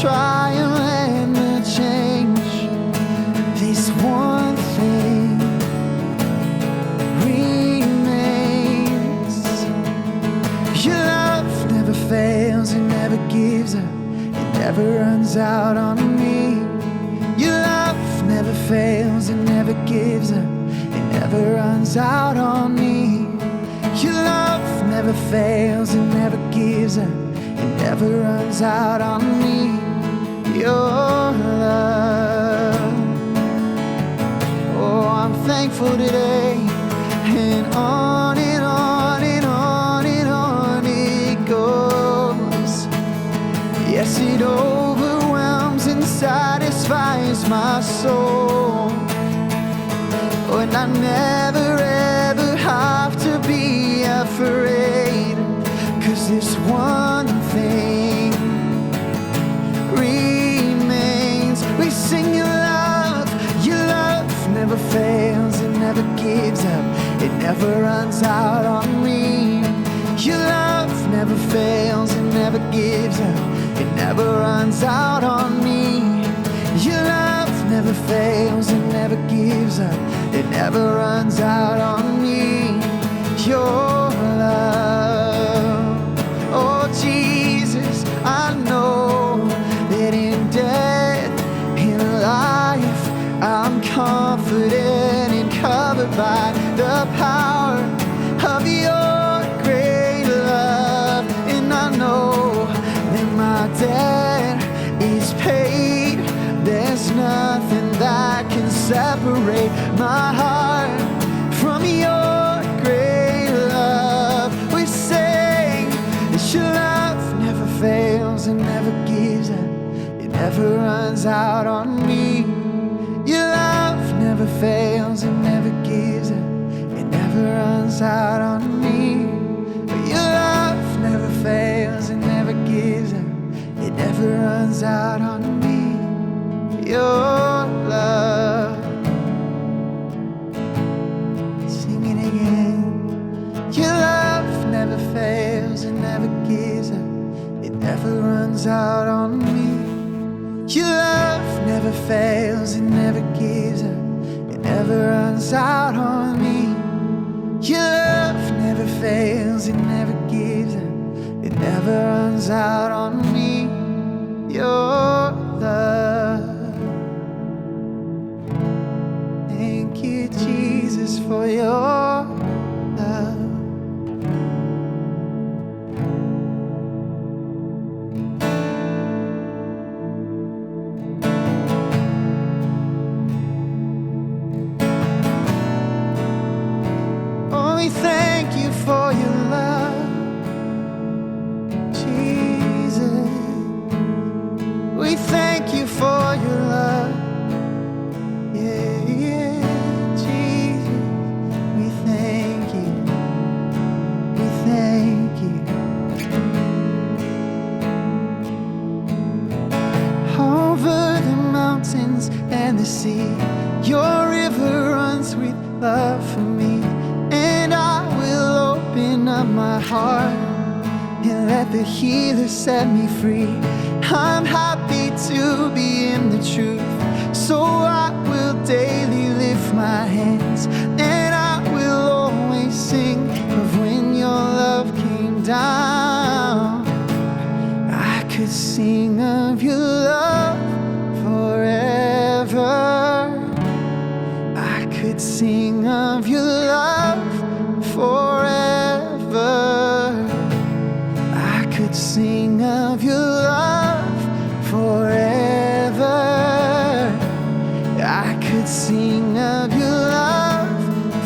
trial and the change, this one thing remains. Your love never fails, it never gives up, it never runs out on me. Your love never fails, it never gives up, it never runs out on me. Your love never fails, it never gives up, it never runs out on me. Your love, oh, I'm thankful today. And on and on and on and on it goes. Yes, it overwhelms and satisfies my soul. Oh, and I never ever have to be afraid, 'cause this one thing remains. We sing your love never fails, it never gives up, it never runs out on me. Your love never fails, it never gives up, it never runs out on me. Your love never fails, it never gives up, it never runs out on me. Your love, oh Jesus, I know that in death, in life, I'm confident and covered by the power of your great love. And I know that my debt is paid. There's nothing that can separate my heart from your great love. We sing that your love never fails, it never gives up, it never runs out on me. Your love never fails, it never gives up, it never runs out on me. Your love never fails, it never gives up, it never runs out on me. Your love, sing it again. Your love never fails, it never gives up, it never runs out on me. Your love never fails, it never gives up, it never runs out on me. Your love never fails, it never gives up, it never runs out on me. Your love. Thank you, Jesus, for your love. Thank you for your love, Jesus. We thank you for your love, yeah, yeah, Jesus. We thank you, we thank you. Over the mountains and the sea, your river runs with love for me. Open up my heart and let the healer set me free. I'm happy to be in the truth, so I will daily lift my hands, and I will always sing of when your love came down. I could sing of your love forever. I could sing of your love forever. I could sing of your love forever. I could sing of your love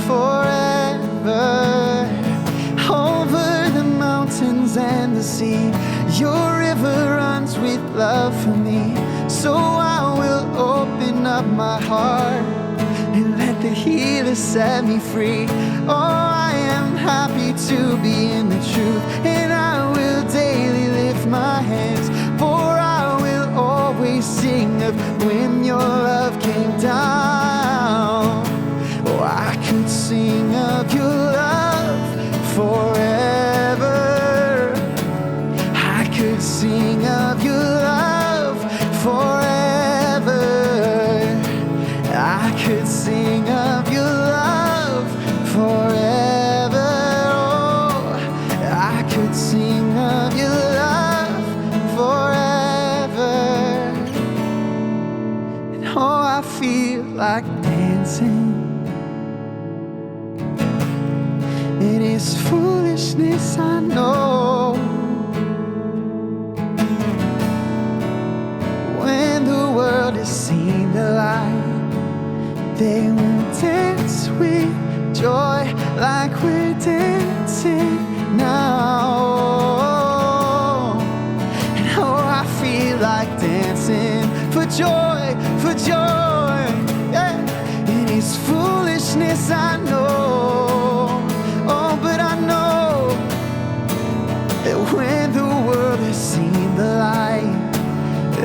forever. Over the mountains and the sea, your river runs with love for me. So I will open up my heart and let the healer set me free. Oh, I am happy to be in the truth, and I will daily lift my hands, for I will always sing of when your love came down. Oh, I could sing of your love forever. I could sing of your love like dancing. It is foolishness, I know. When the world has seen the light, they will dance with joy like we're dancing now. And oh, I feel like dancing for joy, for joy. Yeah. It is foolishness, I know. Oh, but I know that when the world has seen the light,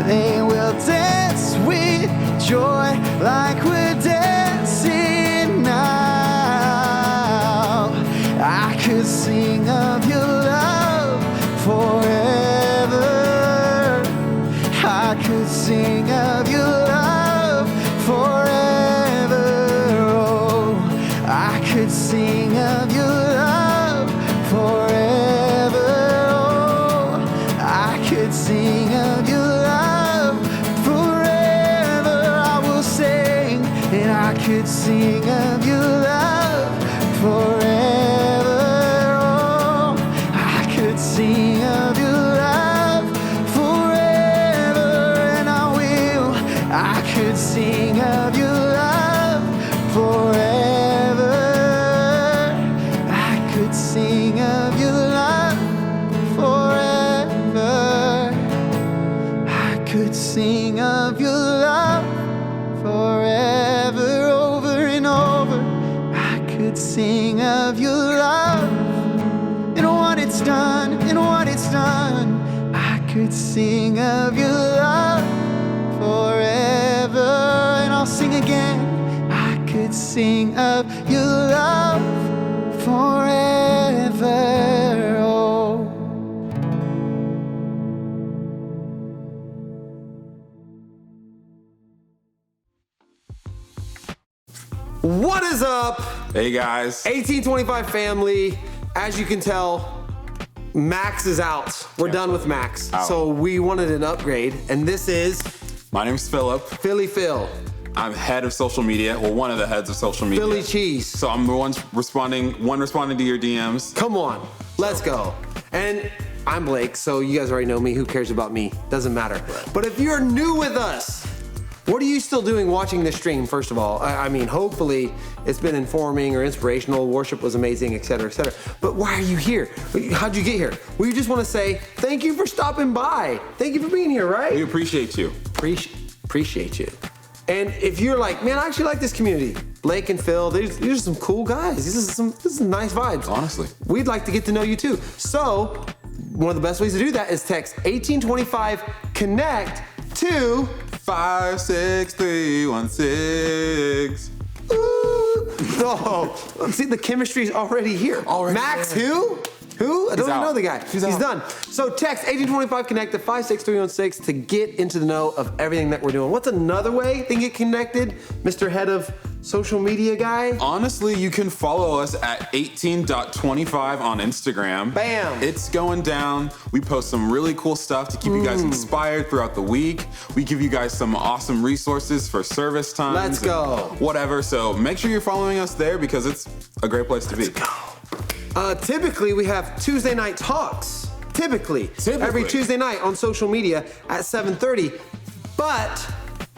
they will dance with joy like we're dancing now. I could sing of your love forever. I could sing of your love forever. Oh, I could sing of your love forever. Oh, I could sing of your love forever. I will sing, and I could sing of your love forever. Oh, I could sing of your love forever, and I will. I could sing of your love forever. I could sing of your love forever. I could sing of your love forever, over and over. I could sing of your love and what it's done, and what it's done. I could sing of your love forever, and I'll sing again. I could sing of your love forever. Oh. What is up? Hey guys. 1825 family. As you can tell, Max is out. We're done with Max. Out. So we wanted an upgrade, and this is My name's Philip. Philly Phil. I'm head of social media. Well, one of the heads of social media. Philly Cheese. So I'm the one responding to your DMs. Come on, let's go. And I'm Blake, so you guys already know me. Who cares about me? Doesn't matter. But if you're new with us, what are you still doing watching this stream, first of all? I mean, hopefully it's been informing or inspirational, worship was amazing, et cetera, et cetera. But why are you here? How'd you get here? We just want to say thank you for stopping by. Thank you for being here, right? We appreciate you. Appreciate you. And if you're like, man, I actually like this community. Blake and Phil, these are some cool guys. This is nice vibes. Honestly. We'd like to get to know you too. So, one of the best ways to do that is text 1825 connect to 56316. Oh, see, the chemistry's already here. Max, who? Who? I don't even know the guy. He's done. So text 1825 connect to 56316 to get into the know of everything that we're doing. What's another way to get connected, Mr. Head of Social Media guy? Honestly, you can follow us at 18.25 on Instagram. Bam. It's going down. We post some really cool stuff to keep you guys inspired throughout the week. We give you guys some awesome resources for service times. Let's go. Whatever. So make sure you're following us there because it's a great place to be. Let's go. Typically, we have Tuesday night talks. Typically. Every Tuesday night on social media at 7:30. But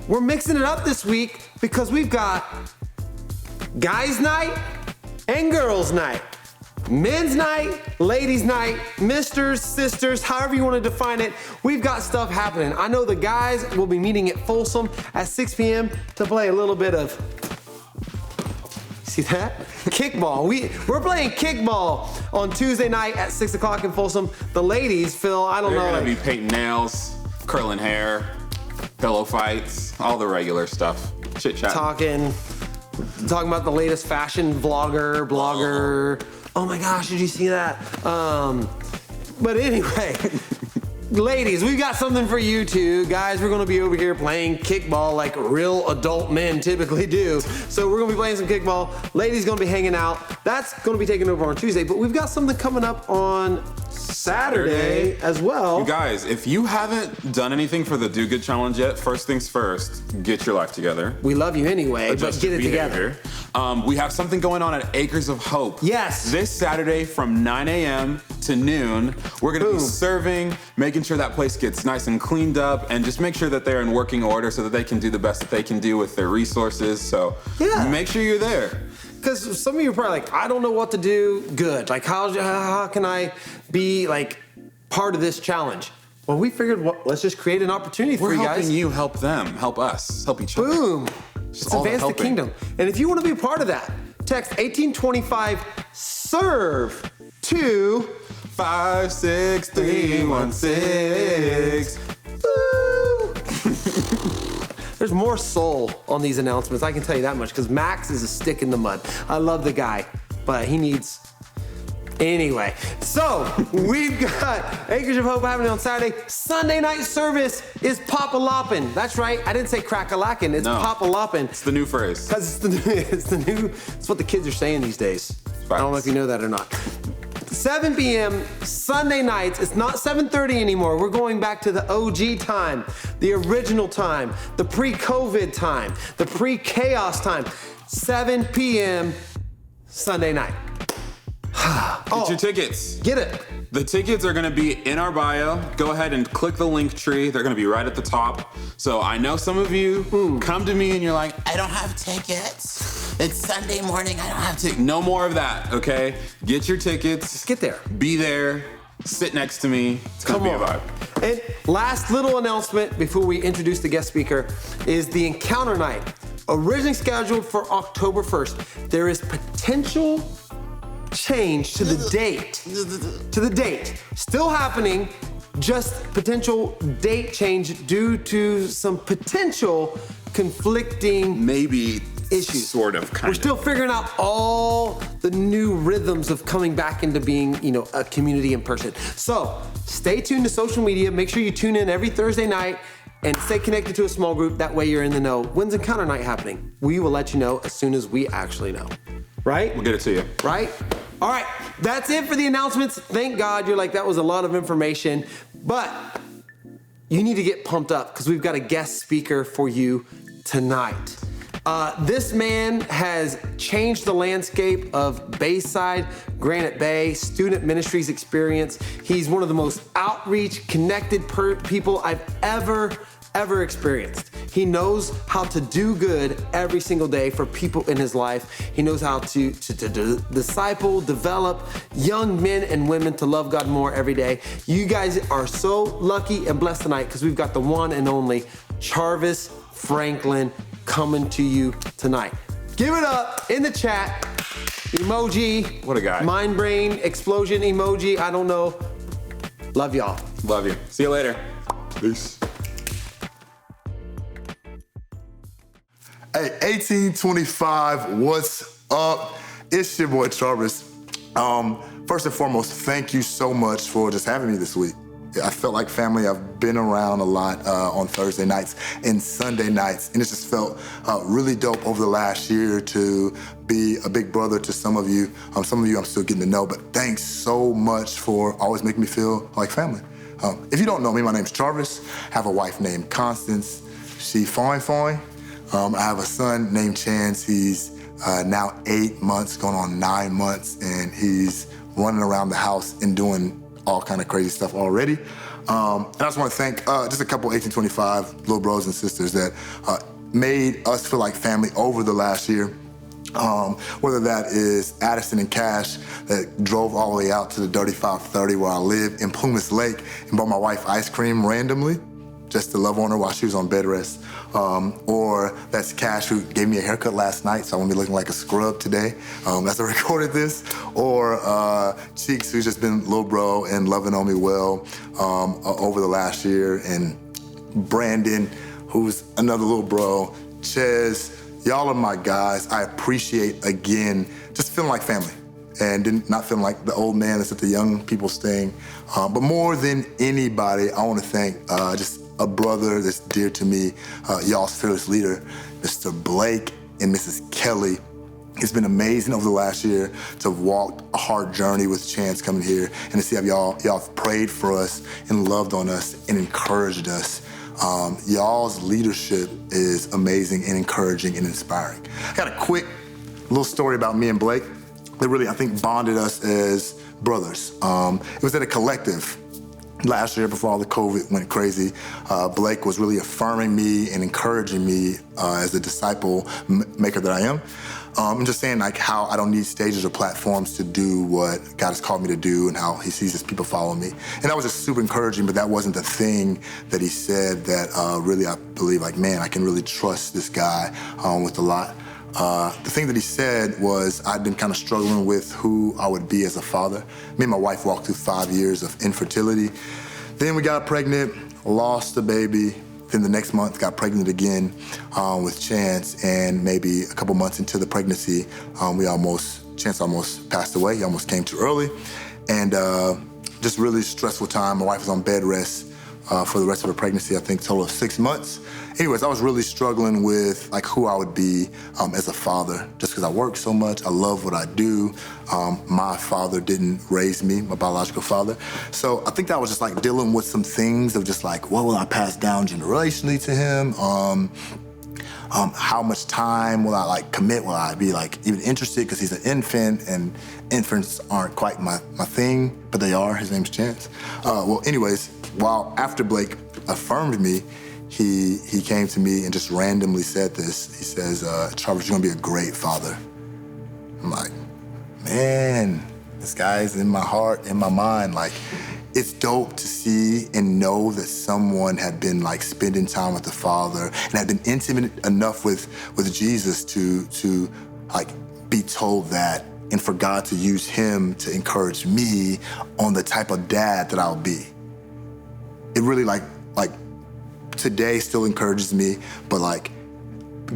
we're mixing it up this week because we've got guys' night and girls' night. Men's night, ladies' night, misters, sisters, however you want to define it. We've got stuff happening. I know the guys will be meeting at Folsom at 6 p.m. to play a little bit of, see that? Kickball. We're playing kickball on Tuesday night at 6 o'clock in Folsom. The ladies, Phil, I don't know. They're gonna be painting nails, curling hair, pillow fights, all the regular stuff. Chit chat. Talking about the latest fashion blogger. Oh my gosh, did you see that? But anyway, ladies, we've got something for you too. Guys, we're gonna be over here playing kickball like real adult men typically do. So we're gonna be playing some kickball. Ladies gonna be hanging out. That's gonna be taken over on Tuesday, but we've got something coming up on Saturday as well. You guys, if you haven't done anything for the Do Good Challenge yet, first things first, get your life together. We love you anyway, but get it together. We have something going on at Acres of Hope. Yes. This Saturday from 9 a.m. to noon, we're gonna be serving, making sure that place gets nice and cleaned up, and just make sure that they're in working order so that they can do the best that they can do with their resources. So make sure you're there. Because some of you are probably like, I don't know what to do. Good. Like, how can I be like part of this challenge? Well, we figured, let's just create an opportunity for you guys. We're helping you help them, help us, help each other. Boom. Let's advance the kingdom. And if you want to be a part of that, text 1825 SERVE to 56316. There's more soul on these announcements, I can tell you that much, because Max is a stick in the mud. I love the guy, but he needs... Anyway, so we've got Acres of Hope happening on Saturday. Sunday night service is Papa-loppin'. That's right, I didn't say crack-a-lackin', it's Papa-loppin'. It's the new phrase. Because it's what the kids are saying these days. I don't know if you know that or not. 7 p.m. Sunday nights. It's not 7:30 anymore. We're going back to the OG time, the original time, the pre-COVID time, the pre-chaos time. 7 p.m. Sunday night. Get your tickets. Get it. The tickets are gonna be in our bio. Go ahead and click the link tree. They're gonna be right at the top. So I know some of you come to me and you're like, I don't have tickets. It's Sunday morning, I don't have tickets. No more of that, okay? Get your tickets. Just get there. Be there. Sit next to me. It's gonna be a vibe. And last little announcement before we introduce the guest speaker is the Encounter Night. Originally scheduled for October 1st. There is potential change to the date. Still happening, just potential date change due to some potential conflicting maybe issues. Sort of, kind We're still figuring out all the new rhythms of coming back into being, a community in person. So stay tuned to social media. Make sure you tune in every Thursday night and stay connected to a small group. That way you're in the know. When's Encounter Night happening? We will let you know as soon as we actually know. Right? We'll get it to you. Right? All right, that's it for the announcements. Thank God you're like, that was a lot of information, but you need to get pumped up because we've got a guest speaker for you tonight. This man has changed the landscape of Bayside, Granite Bay, student ministries experience. He's one of the most outreach, connected people I've ever experienced. He knows how to do good every single day for people in his life. He knows how to disciple, develop young men and women to love God more every day. You guys are so lucky and blessed tonight because we've got the one and only Charvis Franklin coming to you tonight. Give it up in the chat. Emoji. What a guy. Mind brain explosion emoji. I don't know. Love y'all. Love you. See you later. Peace. Hey, 1825, what's up? It's your boy Charvis. First and foremost, thank you so much for just having me this week. I felt like family. I've been around a lot on Thursday nights and Sunday nights, and it just felt really dope over the last year to be a big brother to some of you. Some of you I'm still getting to know, but thanks so much for always making me feel like family. If you don't know me, my name's Charvis. I have a wife named Constance. She fine. I have a son named Chance. He's now 8 months, going on 9 months, and he's running around the house and doing all kind of crazy stuff already. And I just want to thank just a couple 1825 little bros and sisters that made us feel like family over the last year. Whether that is Addison and Cash that drove all the way out to the Dirty 530 where I live in Plumas Lake and bought my wife ice cream randomly just to love on her while she was on bed rest. Or that's Cash who gave me a haircut last night, so I won't be looking like a scrub today as I recorded this. Or Cheeks, who's just been little bro and loving on me well over the last year. And Brandon, who's another little bro. Ches, y'all are my guys. I appreciate, again, just feeling like family. And not feeling like the old man that's at the young people's thing. But more than anybody, I want to thank just a brother that's dear to me, y'all's fearless leader, Mr. Blake and Mrs. Kelly. It's been amazing over the last year to have walked a hard journey with Chance coming here and to see how y'all have prayed for us and loved on us and encouraged us. Y'all's leadership is amazing and encouraging and inspiring. I got a quick little story about me and Blake that really, I think, bonded us as brothers. It was at a collective last year before all the COVID went crazy. Blake was really affirming me and encouraging me as the disciple maker that I am. And just saying like how I don't need stages or platforms to do what God has called me to do and how he sees his people follow me. And that was just super encouraging, but that wasn't the thing that he said that really I believe like, man, I can really trust this guy with a lot. The thing that he said was I'd been kind of struggling with who I would be as a father. Me and my wife walked through 5 years of infertility. Then we got pregnant, lost the baby. Then the next month got pregnant again with Chance, and maybe a couple months into the pregnancy, Chance almost passed away. He almost came too early. And just really stressful time. My wife was on bed rest for the rest of her pregnancy, I think a total of 6 months. Anyways, I was really struggling with like who I would be as a father, just because I work so much. I love what I do. My father didn't raise me, my biological father. So I think that was just like dealing with some things of just like, what will I pass down generationally to him? How much time will I like commit? Will I be like even interested? Because he's an infant and infants aren't quite my thing, but they are. His name's Chance. Well, anyways, while after Blake affirmed me, he came to me and just randomly said this. He says, Charvis, you're gonna be a great father. I'm like, man, this guy's in my heart, in my mind. Like, it's dope to see and know that someone had been like spending time with the Father and had been intimate enough with Jesus to like be told that, and for God to use him to encourage me on the type of dad that I'll be. It really like today still encourages me, but like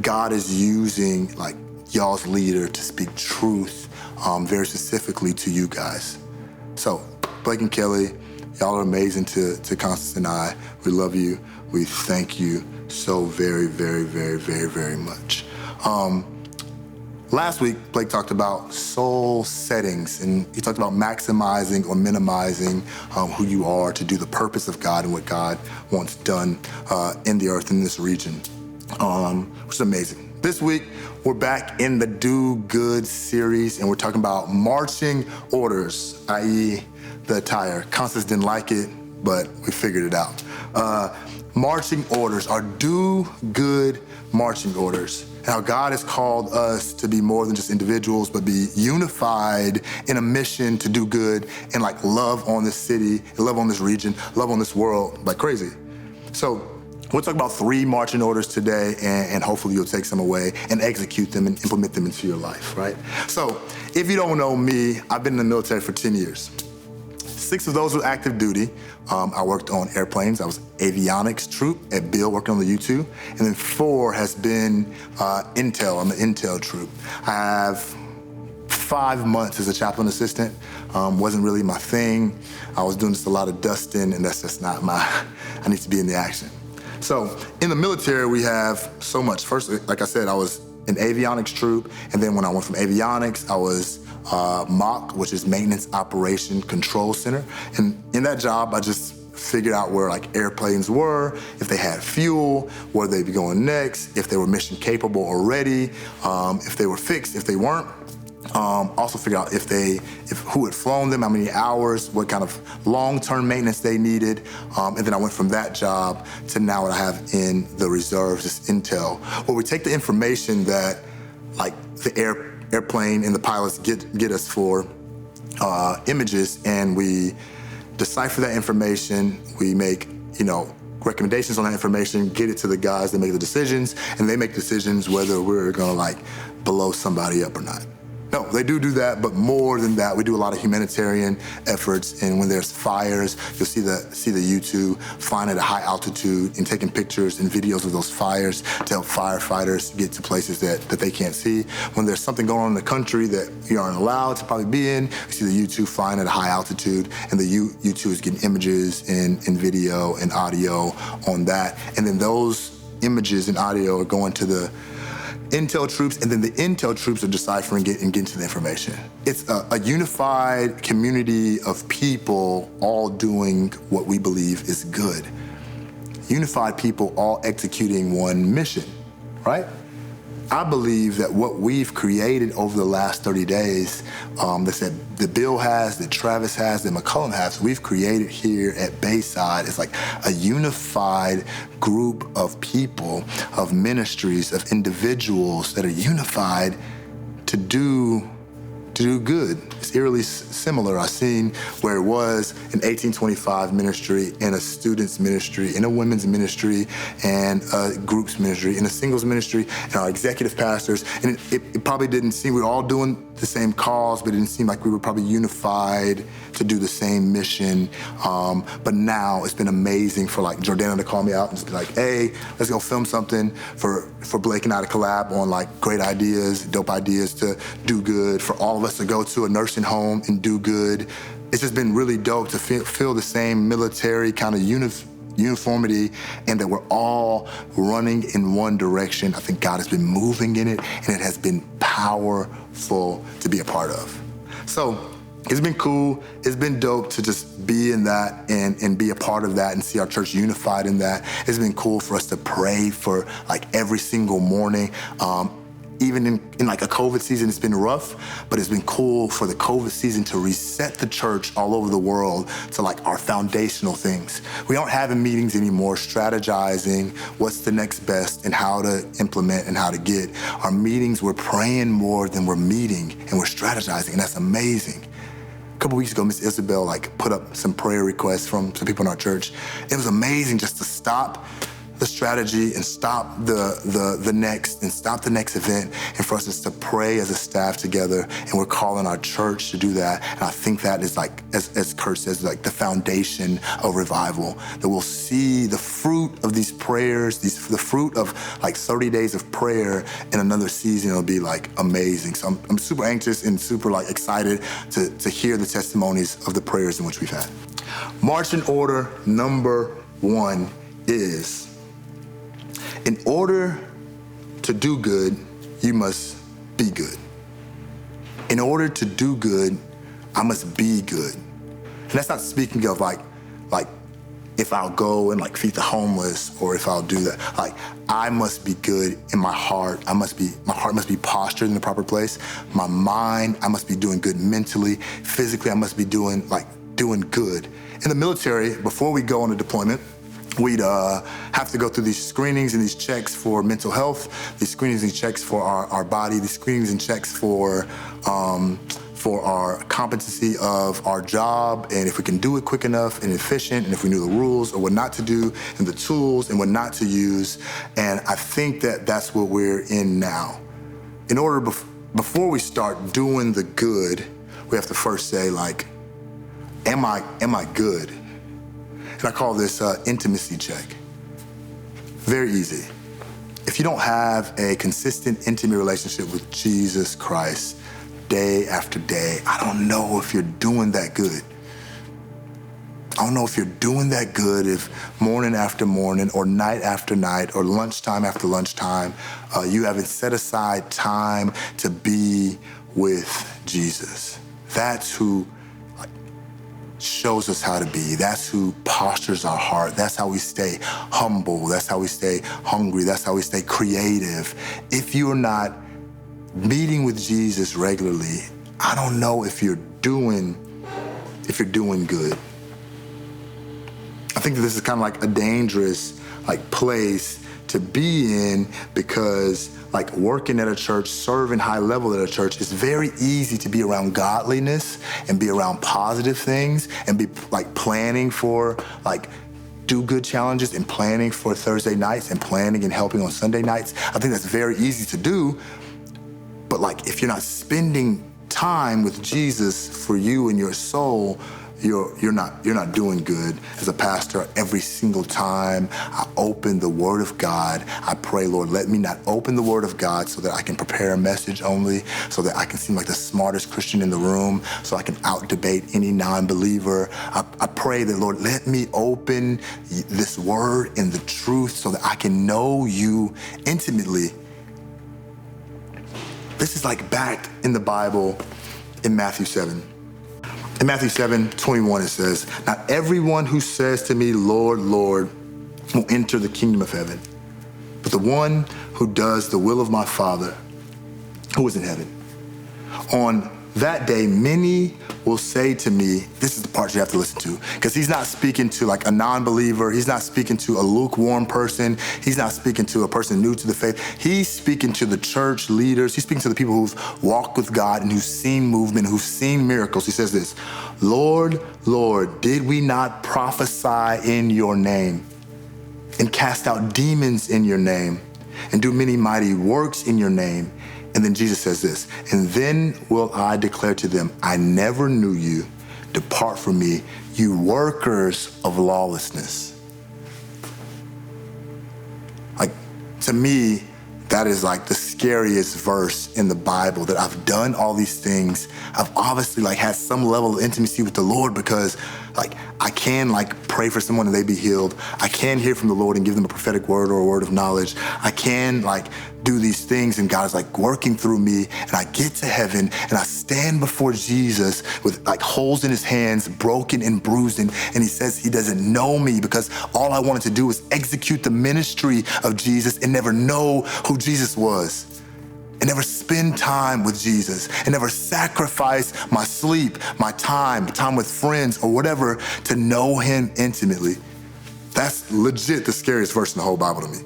God is using like y'all's leader to speak truth very specifically to you guys. So Blake and Kelly, y'all are amazing to Constance and I. We love you. We thank you so very, very, very, very, very much. Last week, Blake talked about soul settings, and he talked about maximizing or minimizing who you are to do the purpose of God and what God wants done in the earth in this region, which is amazing. This week, we're back in the Do Good series, and we're talking about marching orders, i.e. the attire. Constance didn't like it, but we figured it out. Marching orders are Do Good marching orders. How God has called us to be more than just individuals, but be unified in a mission to do good and like love on this city, love on this region, love on this world like crazy. So we'll talk about 3 marching orders today, and hopefully you'll take some away and execute them and implement them into your life, right? So if you don't know me, I've been in the military for 10 years. 6 of those were active duty. I worked on airplanes. I was avionics troop at Bill, working on the U-2. And then 4 has been Intel. I'm an Intel troop. I have 5 months as a chaplain assistant. Wasn't really my thing. I was doing just a lot of dusting, and that's just not I need to be in the action. So in the military, we have so much. First, like I said, I was in avionics troop. And then when I went from avionics, I was MOC, which is Maintenance Operation Control Center. And in that job, I just figured out where like airplanes were, if they had fuel, where they'd be going next, if they were mission capable already, if they were fixed, if they weren't. Also figure out who had flown them, how many hours, what kind of long-term maintenance they needed. And then I went from that job to now what I have in the reserves, this Intel, where we take the information that like the airplane and the pilots get us for images, and we decipher that information. We make, recommendations on that information, get it to the guys that make the decisions, and they make decisions whether we're gonna like blow somebody up or not. No, they do that, but more than that, we do a lot of humanitarian efforts. And when there's fires, you'll see the U-2 flying at a high altitude and taking pictures and videos of those fires to help firefighters get to places that they can't see. When there's something going on in the country that you aren't allowed to probably be in, you see the U-2 flying at a high altitude, and the U-2 is getting images and video and audio on that. And then those images and audio are going to the intel troops, and then the intel troops are deciphering it and getting to the information. It's a unified community of people all doing what we believe is good. Unified people all executing one mission, right? I believe that what we've created over the last 30 days, that Bill has, that Travis has, that McCullum has, we've created here at Bayside is like a unified group of people, of ministries, of individuals that are unified to do good. It's eerily similar. I've seen where it was an 1825 ministry and a student's ministry and a women's ministry and a group's ministry and a singles ministry and our executive pastors. And it probably didn't seem, we were all doing the same cause, but it didn't seem like we were probably unified to do the same mission. But now it's been amazing for like Jordana to call me out and just be like, hey, let's go film something for Blake and I to collab on like great ideas, dope ideas to do good, for all of us to go to a nursing home and do good. It's just been really dope to feel the same military kind of uniformity, and that we're all running in one direction. I think God has been moving in it, and it has been powerful to be a part of. So it's been cool. It's been dope to just be in that and be a part of that and see our church unified in that. It's been cool for us to pray for like every single morning. Even in like a COVID season, it's been rough, but it's been cool for the COVID season to reset the church all over the world to like our foundational things. We aren't having meetings anymore, strategizing what's the next best and how to implement and how to get. Our meetings, we're praying more than we're meeting, and we're strategizing, and that's amazing. A couple weeks ago, Miss Isabel like put up some prayer requests from some people in our church. It was amazing just to stop the strategy and stop the next event, and for us just to pray as a staff together, and we're calling our church to do that. And I think that is like, as Kurt says, like the foundation of revival, that we'll see the fruit of these prayers, the fruit of like 30 days of prayer in another season. It'll be like amazing. So I'm super anxious and super like excited to hear the testimonies of the prayers in which we've had. Marching order number 1 is, in order to do good, you must be good. In order to do good, I must be good. And that's not speaking of like if I'll go and like feed the homeless, or if I'll do that. Like, I must be good in my heart. My heart must be postured in the proper place. My mind, I must be doing good mentally. Physically, I must be doing good. In the military, before we go on a deployment, we'd have to go through these screenings and these checks for mental health, these screenings and checks for our body, these screenings and checks for our competency of our job, and if we can do it quick enough and efficient, and if we knew the rules or what not to do, and the tools and what not to use. And I think that that's what we're in now. In order, before we start doing the good, we have to first say, like, am I good? And I call this intimacy check. Very easy. If you don't have a consistent, intimate relationship with Jesus Christ day after day, I don't know if you're doing that good. I don't know if you're doing that good if morning after morning or night after night or lunchtime after lunchtime, you haven't set aside time to be with Jesus. That's who shows us how to be. That's who postures our heart. That's how we stay humble. That's how we stay hungry. That's how we stay creative. If you're not meeting with Jesus regularly, I don't know if you're doing good. I think that this is kind of like a dangerous place to be in, because like working at a church, serving high level at a church, it's very easy to be around godliness and be around positive things and be like planning for like do good challenges and planning for Thursday nights and planning and helping on Sunday nights. I think that's very easy to do. But like if you're not spending time with Jesus for you and your soul, you're not doing good. As a pastor, every single time I open the Word of God, I pray, Lord, let me not open the Word of God so that I can prepare a message only, so that I can seem like the smartest Christian in the room, so I can out-debate any non-believer. I pray that, Lord, let me open this Word in the truth so that I can know you intimately This is like back in the Bible in Matthew 7. In Matthew 7:21, it says, "Not everyone who says to me, 'Lord, Lord,' will enter the kingdom of heaven, but the one who does the will of my Father who is in heaven. On that day, many will say to me," this is the part you have to listen to, because he's not speaking to like a non-believer. He's not speaking to a lukewarm person. He's not speaking to a person new to the faith. He's speaking to the church leaders. He's speaking to the people who've walked with God and who've seen movement, who've seen miracles. He says this, "Lord, Lord, did we not prophesy in your name and cast out demons in your name and do many mighty works in your name?" And then Jesus says this, "And then will I declare to them, I never knew you. Depart from me, you workers of lawlessness." Like, to me, that is like the scariest verse in the Bible, that I've done all these things. I've obviously like had some level of intimacy with the Lord, because like I can like pray for someone and they be healed. I can hear from the Lord and give them a prophetic word or a word of knowledge. I can like do these things and God is like working through me, and I get to heaven and I stand before Jesus with like holes in his hands, broken and bruised, and he says he doesn't know me because all I wanted to do was execute the ministry of Jesus and never know who Jesus was, and never spend time with Jesus, and never sacrifice my sleep, my time with friends or whatever to know him intimately. That's legit the scariest verse in the whole Bible to me.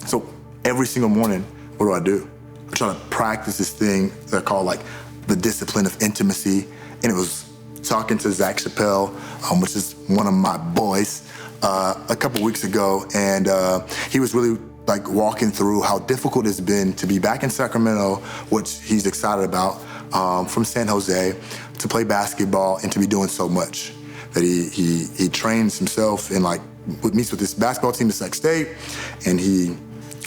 So every single morning, what do? I try to practice this thing that I call like the discipline of intimacy. And it was talking to Zach Chappelle, which is one of my boys, a couple weeks ago. And he was really like walking through how difficult it's been to be back in Sacramento, which he's excited about, from San Jose, to play basketball and to be doing so much. That he trains himself and like meets with this basketball team at Sac State, and he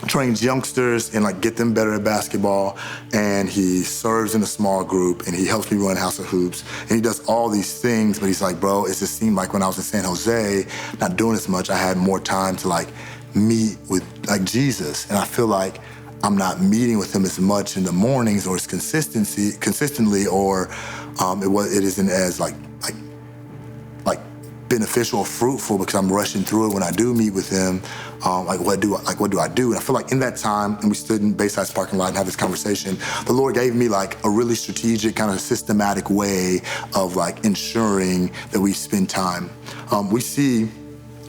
trains youngsters and like get them better at basketball, and he serves in a small group, and he helps me run House of Hoops, and he does all these things. But he's like, bro, it just seemed like when I was in San Jose, not doing as much, I had more time to like meet with like Jesus, and I feel like I'm not meeting with him as much in the mornings or as consistently, or it isn't as like beneficial or fruitful because I'm rushing through it when I do meet with him. What do I do? And I feel like in that time, and we stood in Bayside's parking lot and had this conversation, the Lord gave me like a really strategic, kind of systematic way of like ensuring that we spend time. We see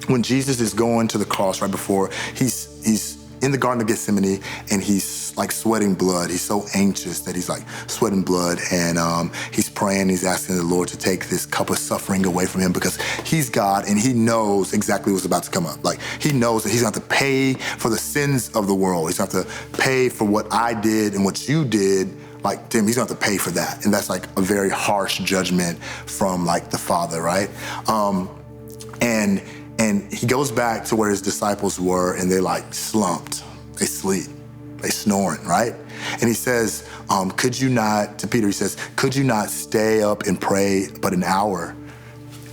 when Jesus is going to the cross right before, he's in the Garden of Gethsemane, and he's like sweating blood. He's so anxious that he's like sweating blood, and he's praying, he's asking the Lord to take this cup of suffering away from him, because he's God and he knows exactly what's about to come up. Like, he knows that he's gonna have to pay for the sins of the world. He's gonna have to pay for what I did and what you did. Like, Tim, he's gonna have to pay for that. And that's like a very harsh judgment from like the Father, right? And he goes back to where his disciples were, and they're like slumped, they sleep, they snoring, right? And he says, to Peter, he says, could you not stay up and pray but an hour?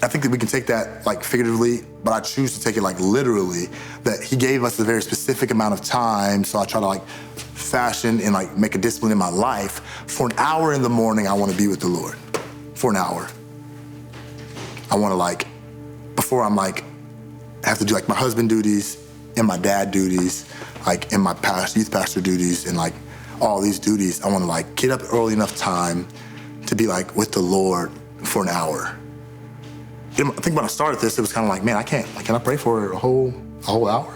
I think that we can take that like figuratively, but I choose to take it like literally, that he gave us a very specific amount of time. So I try to like fashion and like make a discipline in my life. For an hour in the morning, I want to be with the Lord. For an hour. I want to like, before I'm like, I have to do like my husband duties and my dad duties, like in my youth pastor duties, and like all these duties. I want to like get up early enough time to be like with the Lord for an hour. I think when I started this, it was kind of like, man, can I pray for a whole hour?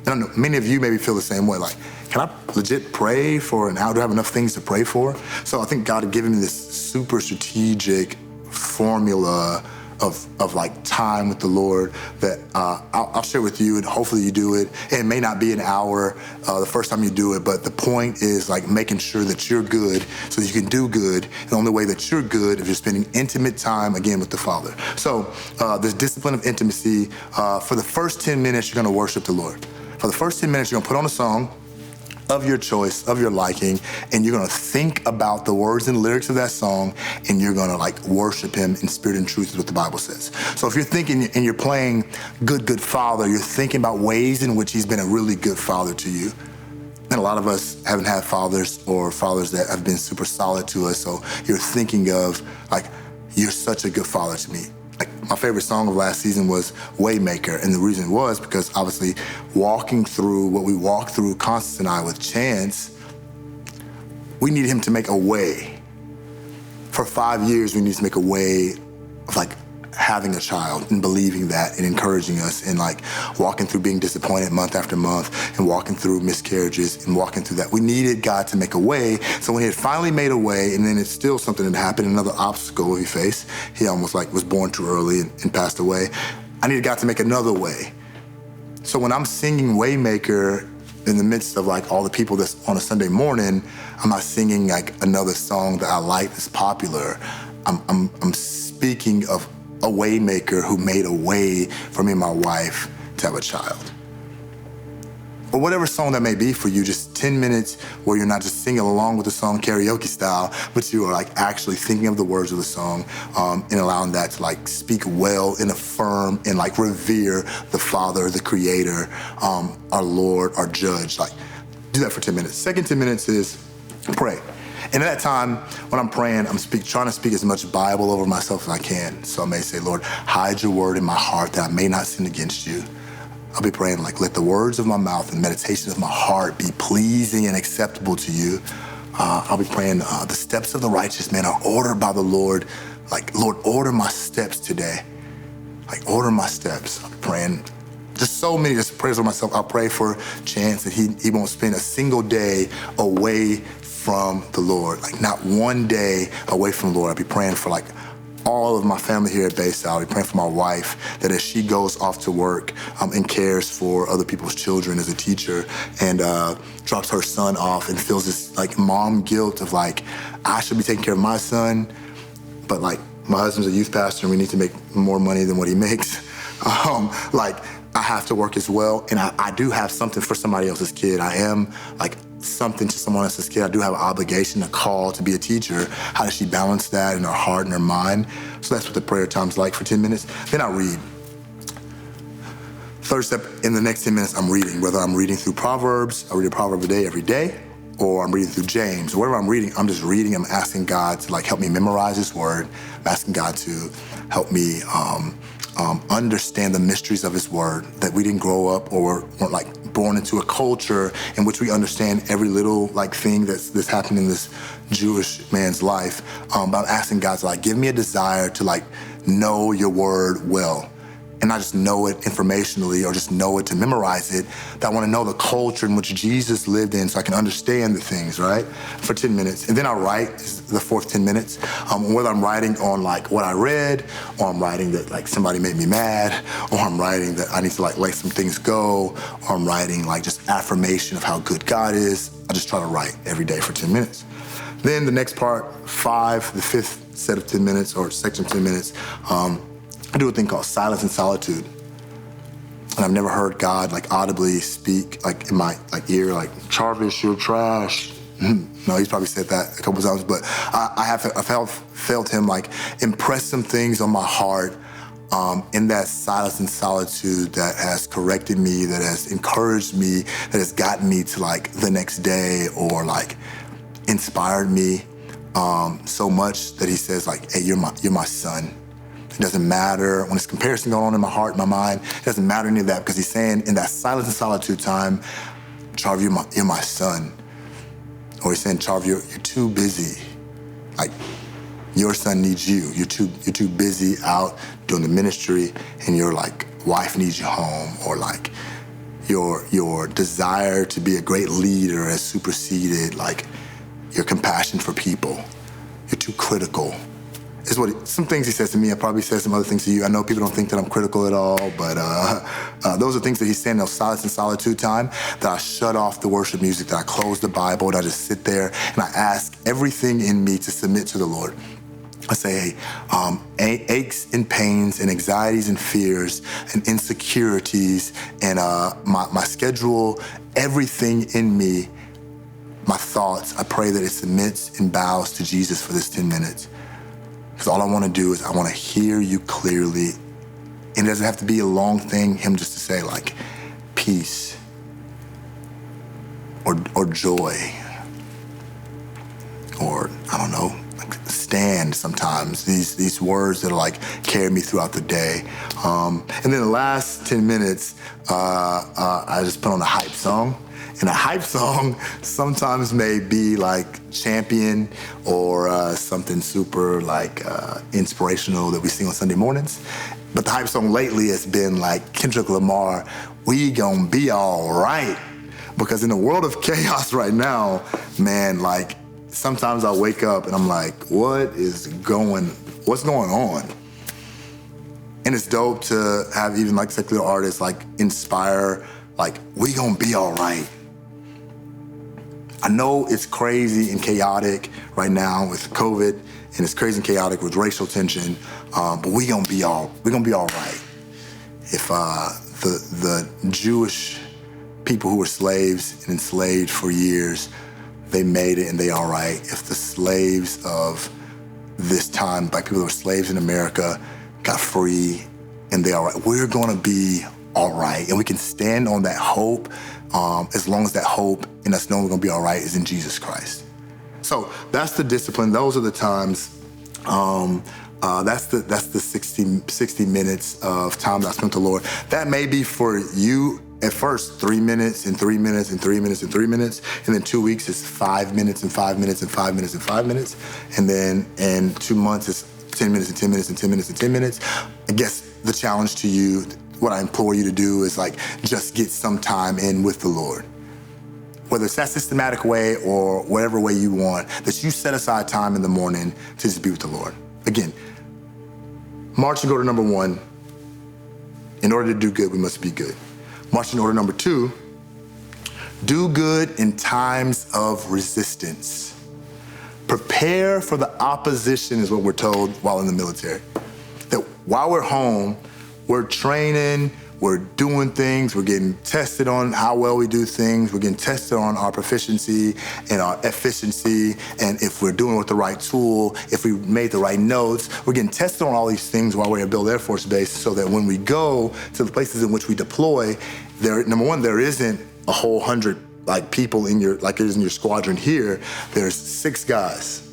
And I know many of you maybe feel the same way. Like, can I legit pray for an hour? Do I have enough things to pray for? So I think God had given me this super strategic formula of like time with the Lord that I'll share with you, and hopefully you do it. And it may not be an hour the first time you do it, but the point is like making sure that you're good so that you can do good. And the only way that you're good is you're spending intimate time again with the Father. So this discipline of intimacy, for the first 10 minutes, you're gonna worship the Lord. For the first 10 minutes, you're gonna put on a song of your choice, of your liking, and you're gonna think about the words and lyrics of that song, and you're gonna like worship him in spirit and truth, is what the Bible says. So if you're thinking and you're playing good Father, you're thinking about ways in which he's been a really good father to you. And And a lot of us haven't had fathers or fathers that have been super solid to us. So you're thinking of, like, you're such a good father to me. Like, my favorite song of last season was Waymaker. And the reason was because obviously walking through what we walked through, Constance and I, with Chance, we needed him to make a way. For 5 years, we needed to make a way of, like, having a child and believing that and encouraging us and, like, walking through being disappointed month after month and walking through miscarriages and walking through that. We needed God to make a way. So when he had finally made a way, and then it's still something that happened, another obstacle he faced, he almost, like, was born too early and passed away. I needed God to make another way. So when I'm singing Waymaker in the midst of, like, all the people that's on a Sunday morning, I'm not singing, like, another song that I like that's popular. I'm speaking of a waymaker who made a way for me and my wife to have a child. Or whatever song that may be for you, just 10 minutes where you're not just singing along with the song karaoke style, but you are, like, actually thinking of the words of the song and allowing that to, like, speak well and affirm and, like, revere the Father, the Creator, our Lord, our Judge. Like, do that for 10 minutes. Second 10 minutes is pray. And at that time, when I'm praying, I'm trying to speak as much Bible over myself as I can. So I may say, Lord, hide your word in my heart that I may not sin against you. I'll be praying, like, let the words of my mouth and meditation of my heart be pleasing and acceptable to you. I'll be praying, the steps of the righteous man are ordered by the Lord. Like, Lord, order my steps today. Like, order my steps. I'll be praying just so many just prayers for myself. I'll pray for Chance that he won't spend a single day away from the Lord, like not one day away from the Lord. I'll be praying for, like, all of my family here at Bayside. I'll be praying for my wife that as she goes off to work and cares for other people's children as a teacher and drops her son off and feels this, like, mom guilt of, like, I should be taking care of my son, but, like, my husband's a youth pastor and we need to make more money than what he makes. Like, I have to work as well, and I do have something for somebody else's kid. I am, like, something to someone else's kid. I do have an obligation, a call to be a teacher. How does she balance that in her heart and her mind? So that's what the prayer time's like for 10 minutes. Then I read. Third step, in the next 10 minutes, I'm reading. Whether I'm reading through Proverbs, I read a proverb a day every day, or I'm reading through James. Whatever I'm reading, I'm just reading. I'm asking God to, like, help me memorize his word. I'm asking God to help me understand the mysteries of his word, that we didn't grow up or weren't, like, born into a culture in which we understand every little, like, thing that's happening in this Jewish man's life. But I'm asking God to, like, give me a desire to, like, know your word well. And not just know it informationally or just know it to memorize it, that I want to know the culture in which Jesus lived in so I can understand the things, right? For 10 minutes. And then I write, the fourth 10 minutes, whether I'm writing on, like, what I read, or I'm writing that, like, somebody made me mad, or I'm writing that I need to, like, let some things go, or I'm writing, like, just affirmation of how good God is. I just try to write every day for 10 minutes. Then the next part, the fifth set of 10 minutes, or section of 10 minutes, I do a thing called silence and solitude. And I've never heard God, like, audibly speak, like, in my, like, ear, like, Charvis, you're trash. No, he's probably said that a couple times, but I've felt him, like, impress some things on my heart in that silence and solitude that has corrected me, that has encouraged me, that has gotten me to, like, the next day, or, like, inspired me so much that he says, like, hey, you're my son. It doesn't matter when there's comparison going on in my heart, my mind. It doesn't matter any of that, because he's saying in that silence and solitude time, Charv, you're my son. Or he's saying, Charv, you're too busy. Like, your son needs you. You're too busy out doing the ministry, and your, like, wife needs you home. Or, like, your desire to be a great leader has superseded, like, your compassion for people. You're too critical. Is what some things he says to me. I probably said some other things to you. I know people don't think that I'm critical at all, but those are things that he's saying in those silence and solitude time, that I shut off the worship music, that I close the Bible, that I just sit there and I ask everything in me to submit to the Lord. I say, hey, aches and pains and anxieties and fears and insecurities and my schedule, everything in me, my thoughts, I pray that it submits and bows to Jesus for this 10 minutes. Because all I want to do is I want to hear you clearly. And it doesn't have to be a long thing, him just to say, like, peace, or joy, or I don't know, like stand sometimes. These words that are like carry me throughout the day. And then the last 10 minutes, I just put on a hype song. And a hype song sometimes may be like Champion or something super like inspirational that we sing on Sunday mornings. But the hype song lately has been like Kendrick Lamar, "We Gon' Be All Right." Because in the world of chaos right now, man, like sometimes I wake up and I'm like, what's going on? And it's dope to have even like secular artists like inspire, like, we gon' be all right. I know it's crazy and chaotic right now with COVID, and it's crazy and chaotic with racial tension, but we gonna be all right. If the Jewish people who were slaves and enslaved for years, they made it and they all right. If the slaves of this time, black people who were slaves in America, got free and they all right, we're gonna be all right. And we can stand on that hope as long as that hope in us knowing we're gonna be all right is in Jesus Christ. So that's the discipline. Those are the times. That's the 60 minutes of time that I spent with the Lord. That may be for you at first 3 minutes and 3 minutes and 3 minutes and 3 minutes, and then 2 weeks is 5 minutes and 5 minutes and 5 minutes and 5 minutes, and then in 2 months it's 10 minutes and 10 minutes and 10 minutes and 10 minutes. I guess the challenge to you, what I implore you to do is like just get some time in with the Lord. Whether it's that systematic way or whatever way you want, that you set aside time in the morning to just be with the Lord. Again, marching order number 1, in order to do good, we must be good. Marching order number 2, do good in times of resistance. Prepare for the opposition is what we're told while in the military. That while we're home, we're training, we're doing things, we're getting tested on how well we do things, we're getting tested on our proficiency and our efficiency, and if we're doing it with the right tool, if we made the right notes. We're getting tested on all these things while we're at Bill Air Force Base, so that when we go to the places in which we deploy, number one, there isn't a whole 100 like people in your, like it is in your squadron here. There's 6 guys,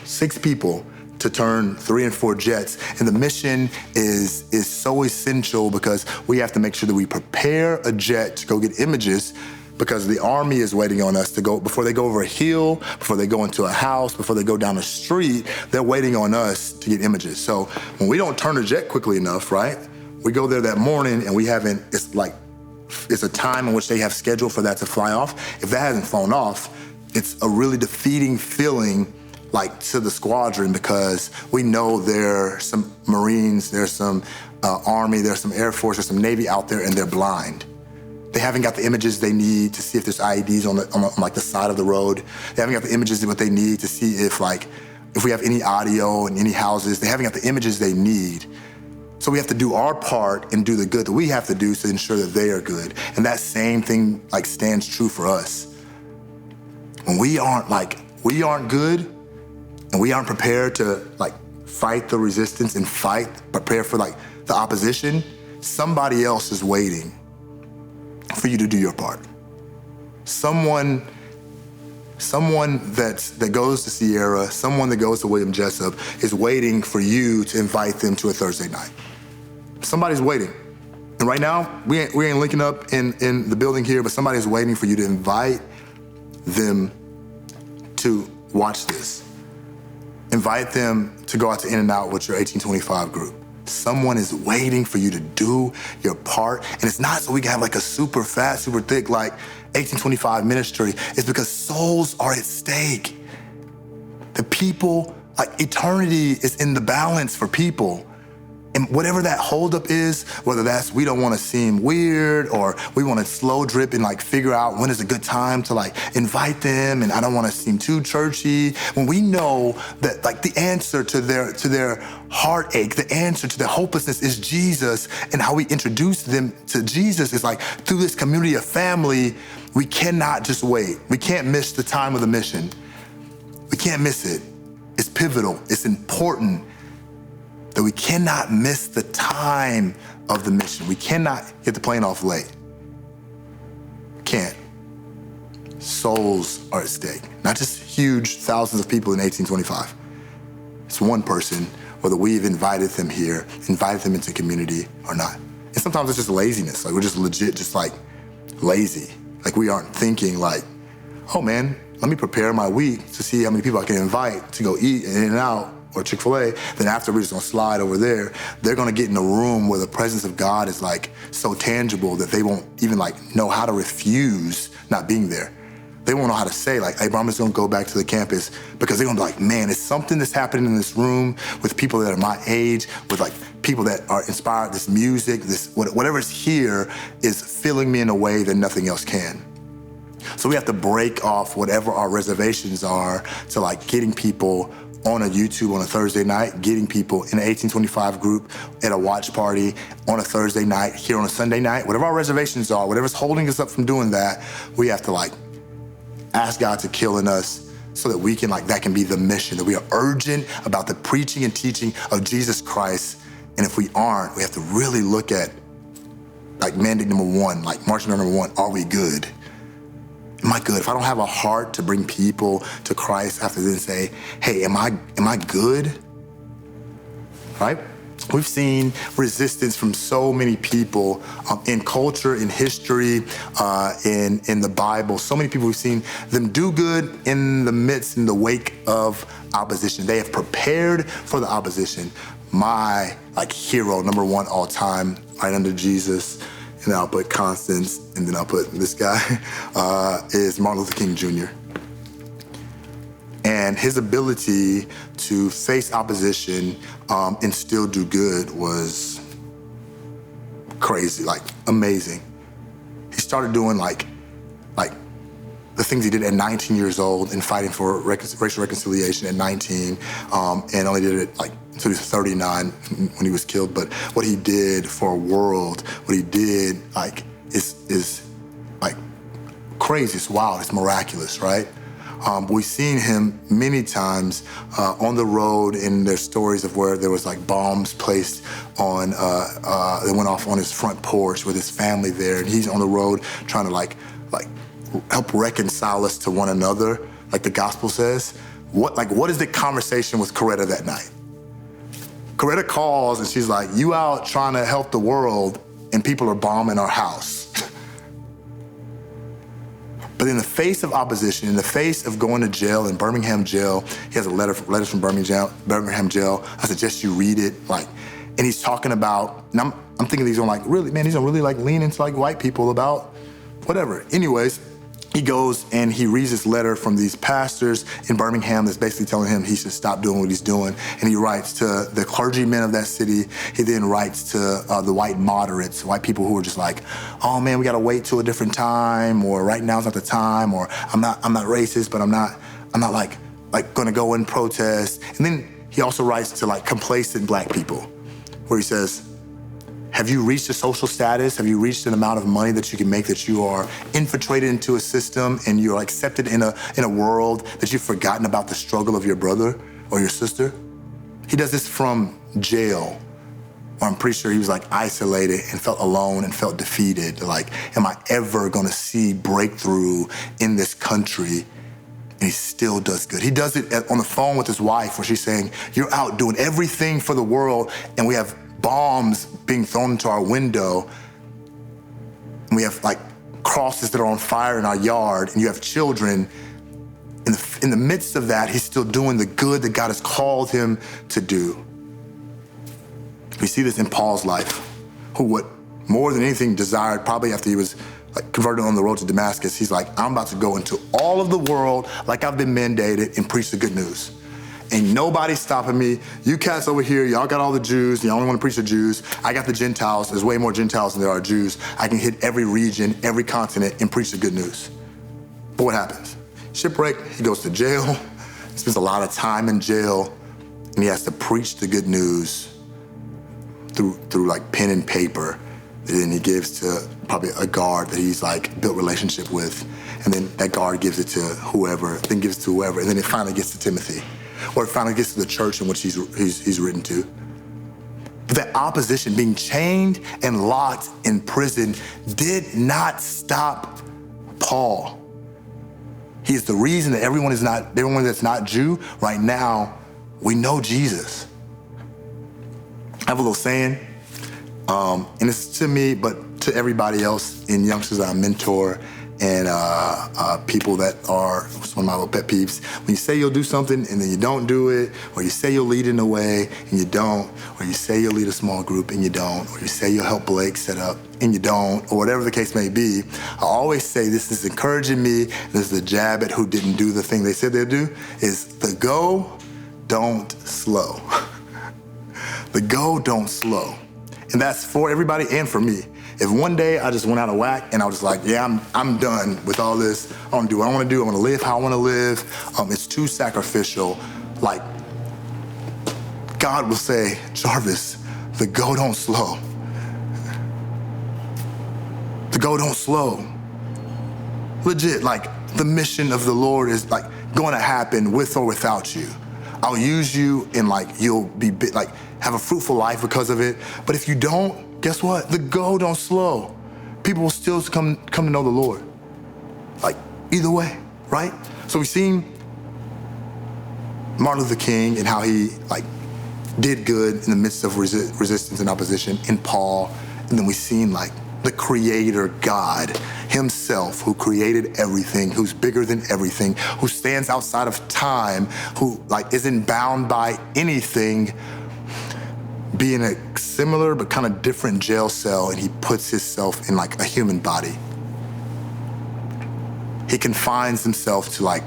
6 people to turn 3 and 4 jets. And the mission is so essential because we have to make sure that we prepare a jet to go get images, because the Army is waiting on us to go, before they go over a hill, before they go into a house, before they go down a street, they're waiting on us to get images. So when we don't turn a jet quickly enough, right? We go there that morning and we haven't, it's a time in which they have scheduled for that to fly off. If that hasn't flown off, it's a really defeating feeling like to the squadron, because we know there's some Marines, there's some Army, there's some Air Force, there's some Navy out there, and they're blind. They haven't got the images they need to see if there's IEDs on like the side of the road. They haven't got the images what they need to see if we have any audio in any houses. They haven't got the images they need. So we have to do our part and do the good that we have to do to ensure that they are good. And that same thing like stands true for us. When we aren't good, and we aren't prepared to like fight the resistance and prepare for like the opposition, somebody else is waiting for you to do your part. Someone that goes to Sierra, someone that goes to William Jessup is waiting for you to invite them to a Thursday night. Somebody's waiting. And right now, we ain't linking up in the building here, but somebody's waiting for you to invite them to watch this. Invite them to go out to In-N-Out with your 1825 group. Someone is waiting for you to do your part. And it's not so we can have like a super fat, super thick, like 1825 ministry. It's because souls are at stake. The people, like eternity is in the balance for people. And whatever that holdup is, whether that's we don't want to seem weird, or we want to slow drip and like figure out when is a good time to like invite them, and I don't want to seem too churchy. When we know that like the answer to their heartache, the answer to their hopelessness is Jesus, and how we introduce them to Jesus is like through this community of family. We cannot just wait. We can't miss the time of the mission. We can't miss it. It's pivotal. It's important. That we cannot miss the time of the mission. We cannot get the plane off late. Can't. souls are at stake. Not just huge thousands of people in 1825. It's one person, whether we've invited them here, invited them into community or not. And sometimes it's just laziness. Like we're just legit, just like lazy. Like we aren't thinking like, oh man, let me prepare my week to see how many people I can invite to go eat In-N-Out or Chick-fil-A. Then after we're just gonna slide over there, they're gonna get in a room where the presence of God is like so tangible that they won't even like know how to refuse not being there. They won't know how to say like, hey bro, I'm just gonna go back to the campus, because they're gonna be like, man, it's something that's happening in this room with people that are my age, with like people that are inspired, this music, this whatever's here is filling me in a way that nothing else can. So we have to break off whatever our reservations are to like getting people on a YouTube on a Thursday night, getting people in an 1825 group at a watch party on a Thursday night, here on a Sunday night. Whatever our reservations are, whatever's holding us up from doing that, we have to like ask God to kill in us so that we can like, that can be the mission, that we are urgent about the preaching and teaching of Jesus Christ. And if we aren't, we have to really look at like mandate number one, like marching order number one, are we good? Am I good? If I don't have a heart to bring people to Christ, I have to then say, hey, am I good? Right? We've seen resistance from so many people in culture, in history, in the Bible. So many people, we've seen them do good in the midst, in the wake of opposition. They have prepared for the opposition. My like hero, number one all time, right under Jesus, and I'll put Constance, and then I'll put this guy, is Martin Luther King Jr. And his ability to face opposition and still do good was crazy, like amazing. He started doing like the things he did at 19 years old and fighting for racial reconciliation at 19, and only did it like until he was 39 when he was killed. But what he did for a world, what he did like is like crazy, it's wild, it's miraculous, right? We've seen him many times on the road, in their stories of where there was like bombs placed on, they went off on his front porch with his family there, and he's on the road trying to like help reconcile us to one another, like the gospel says. What is the conversation with Coretta that night? Coretta calls and she's like, you out trying to help the world and people are bombing our house. But in the face of opposition, in the face of going to jail, in Birmingham jail, he has letters from Birmingham jail. I suggest you read it. And he's talking about, and I'm thinking these are like, really, man, these are really like lean into like white people about whatever. Anyways, he goes and he reads this letter from these pastors in Birmingham that's basically telling him he should stop doing what he's doing. And he writes to the clergymen of that city. He then writes to the white moderates, white people who are just like, oh man, we gotta wait till a different time, or right now's not the time, or I'm not racist, but I'm not like gonna go and protest. And then he also writes to like complacent black people, where he says, have you reached a social status? Have you reached an amount of money that you can make that you are infiltrated into a system and you're accepted in a world that you've forgotten about the struggle of your brother or your sister? He does this from jail, or I'm pretty sure he was like isolated and felt alone and felt defeated. Like, am I ever gonna see breakthrough in this country? And he still does good. He does it on the phone with his wife, where she's saying, you're out doing everything for the world, and we have bombs being thrown into our window, and we have like crosses that are on fire in our yard, and you have children. In the midst of that, he's still doing the good that God has called him to do. We see this in Paul's life, who what more than anything desired, probably after he was like converted on the road to Damascus, he's like, I'm about to go into all of the world like I've been mandated and preach the good news. Ain't nobody stopping me. You cats over here, y'all got all the Jews. Y'all only want to preach the Jews. I got the Gentiles. There's way more Gentiles than there are Jews. I can hit every region, every continent, and preach the good news. But what happens? Shipwreck, he goes to jail, spends a lot of time in jail, and he has to preach the good news through like pen and paper. And then he gives to probably a guard that he's like built relationship with. And then that guard gives it to whoever, then gives it to whoever, and then it finally gets to Timothy. Or it finally gets to the church in which he's written to. But that opposition, being chained and locked in prison, did not stop Paul. He is the reason that everyone that's not Jew right now, we know Jesus. I have a little saying, and it's to me, but to everybody else in youngsters that I mentor and people that are, it's one of my little pet peeves. When you say you'll do something and then you don't do it, or you say you'll lead in a way and you don't, or you say you'll lead a small group and you don't, or you say you'll help Blake set up and you don't, or whatever the case may be, I always say this is encouraging me, this is a jab at who didn't do the thing they said they'd do, is the go, don't slow. The go, don't slow. And that's for everybody and for me. If one day I just went out of whack and I was just like, yeah, I'm done with all this. I don't do what I want to do. I want to live how I want to live. It's too sacrificial. Like, God will say, Charvis, the go don't slow. The go don't slow. Legit, like, the mission of the Lord is like going to happen with or without you. I'll use you and like you'll be like have a fruitful life because of it. But if you don't, guess what? The go don't slow. People will still come to know the Lord. Like either way, right? So we've seen Martin Luther King and how he like did good in the midst of resistance and opposition in Paul. And then we've seen like the creator God himself, who created everything, who's bigger than everything, who stands outside of time, who like isn't bound by anything, be in a similar but kind of different jail cell, and he puts himself in like a human body. He confines himself to like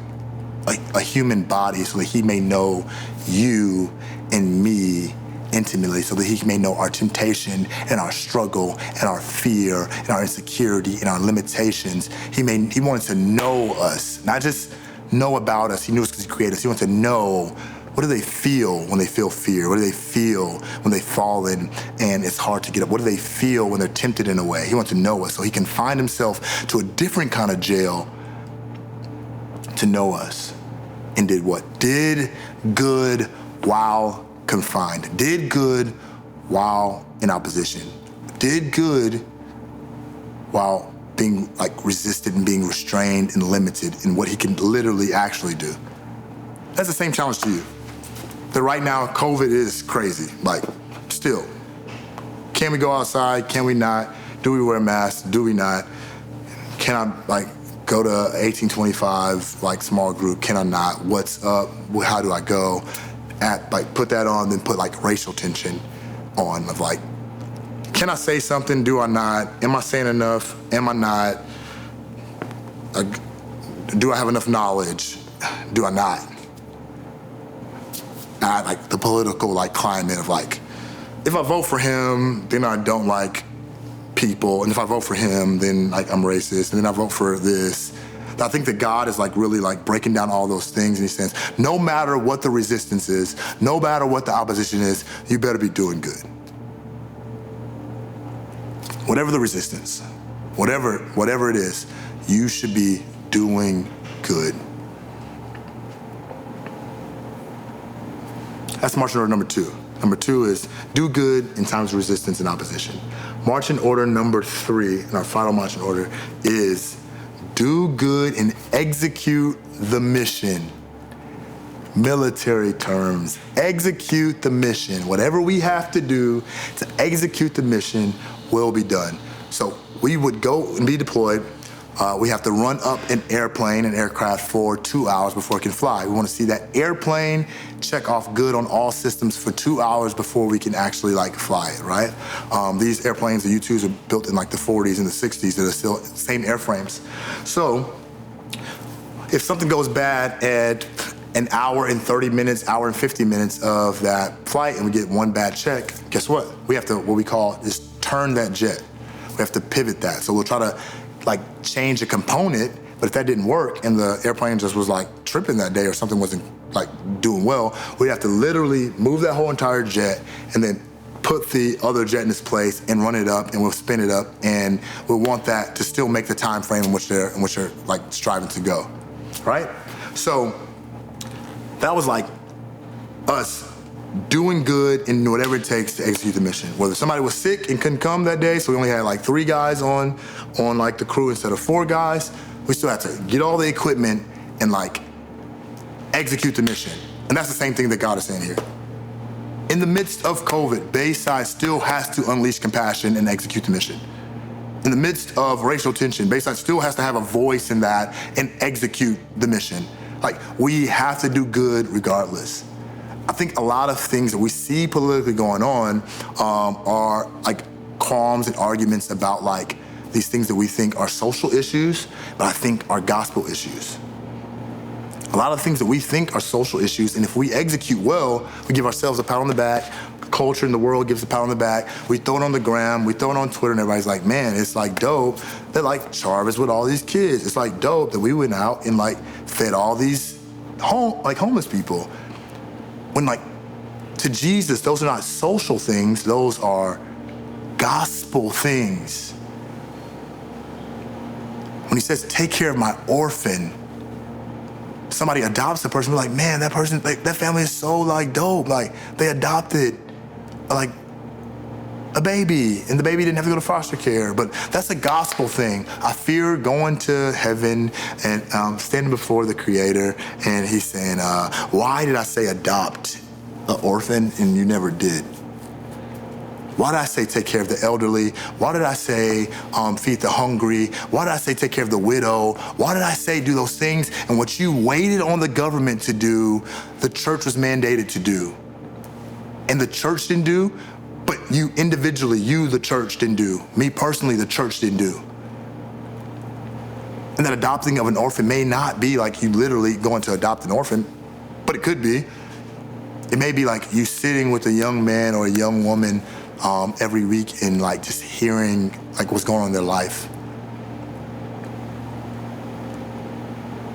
a human body so that he may know you and me intimately, so that he may know our temptation and our struggle and our fear and our insecurity and our limitations. He wanted to know us, not just know about us. He knew us because he created us. He wanted to know, what do they feel when they feel fear? What do they feel when they've fallen and it's hard to get up? What do they feel when they're tempted in a way? He wanted to know us, so he confined himself to a different kind of jail to know us. And did what? Did good while confined. Did good while in opposition. Did good while being like resisted and being restrained and limited in what he can literally actually do. That's the same challenge to you. That right now, COVID is crazy. Like, still. Can we go outside? Can we not? Do we wear masks? Do we not? Can I like go to 1825 like small group? Can I not? What's up? How do I go? Put that on, then put like racial tension on of like, can I say something? Do I not? Am I saying enough? Am I not? Do I have enough knowledge? Do I not? Like the political like climate of like, if I vote for him, then I don't like people, and if I vote for him, then like I'm racist, and then I vote for this. I think that God is like really like breaking down all those things, and he says, no matter what the resistance is, no matter what the opposition is, you better be doing good. Whatever the resistance, whatever it is, you should be doing good. That's marching order number 2. Number 2 is do good in times of resistance and opposition. Marching order number 3, and our final marching order, is do good and execute the mission. Military terms, execute the mission. Whatever we have to do to execute the mission will be done. So we would go and be deployed. We have to run up an aircraft for 2 hours before it can fly. We want to see that airplane check off good on all systems for 2 hours before we can actually like fly it, right? These airplanes, the U-2s, are built in like the 40s and the 60s. They're still same airframes. So if something goes bad at an hour and 30 minutes, hour and 50 minutes of that flight, and we get one bad check, guess what? We have to, what we call, is turn that jet. We have to pivot that. So we'll try to like change a component, but if that didn't work and the airplane just was like tripping that day or something wasn't like doing well, we'd have to literally move that whole entire jet and then put the other jet in its place and run it up, and we'll spin it up, and we'll want that to still make the time frame in which they're like striving to go, right? So that was like us doing good and whatever it takes to execute the mission. Whether somebody was sick and couldn't come that day, so we only had like 3 guys on like the crew instead of 4 guys, we still had to get all the equipment and like execute the mission. And that's the same thing that God is saying here. In the midst of COVID, Bayside still has to unleash compassion and execute the mission. In the midst of racial tension, Bayside still has to have a voice in that and execute the mission. Like, we have to do good regardless. I think a lot of things that we see politically going on are like qualms and arguments about like these things that we think are social issues, but I think are gospel issues. A lot of things that we think are social issues, and if we execute well, we give ourselves a pat on the back. Culture in the world gives a pat on the back. We throw it on the gram, we throw it on Twitter, and everybody's like, man, it's like dope that like Charvis with all these kids. It's like dope that we went out and like fed all these homeless people. When like, to Jesus, those are not social things, those are gospel things. When he says, take care of my orphan, somebody adopts a person, we're like, man, that person, like, that family is so like dope. Like, they adopted like a baby, and the baby didn't have to go to foster care. But that's a gospel thing. I fear going to heaven and standing before the Creator, and he's saying, why did I say adopt an orphan and you never did? Why did I say take care of the elderly? Why did I say feed the hungry? Why did I say take care of the widow? Why did I say do those things? And what you waited on the government to do, the church was mandated to do. And the church didn't do, but you individually, you, the church, didn't do. Me personally, the church didn't do. And that adopting of an orphan may not be like you literally going to adopt an orphan, but it could be. It may be like you sitting with a young man or a young woman every week and like just hearing like what's going on in their life.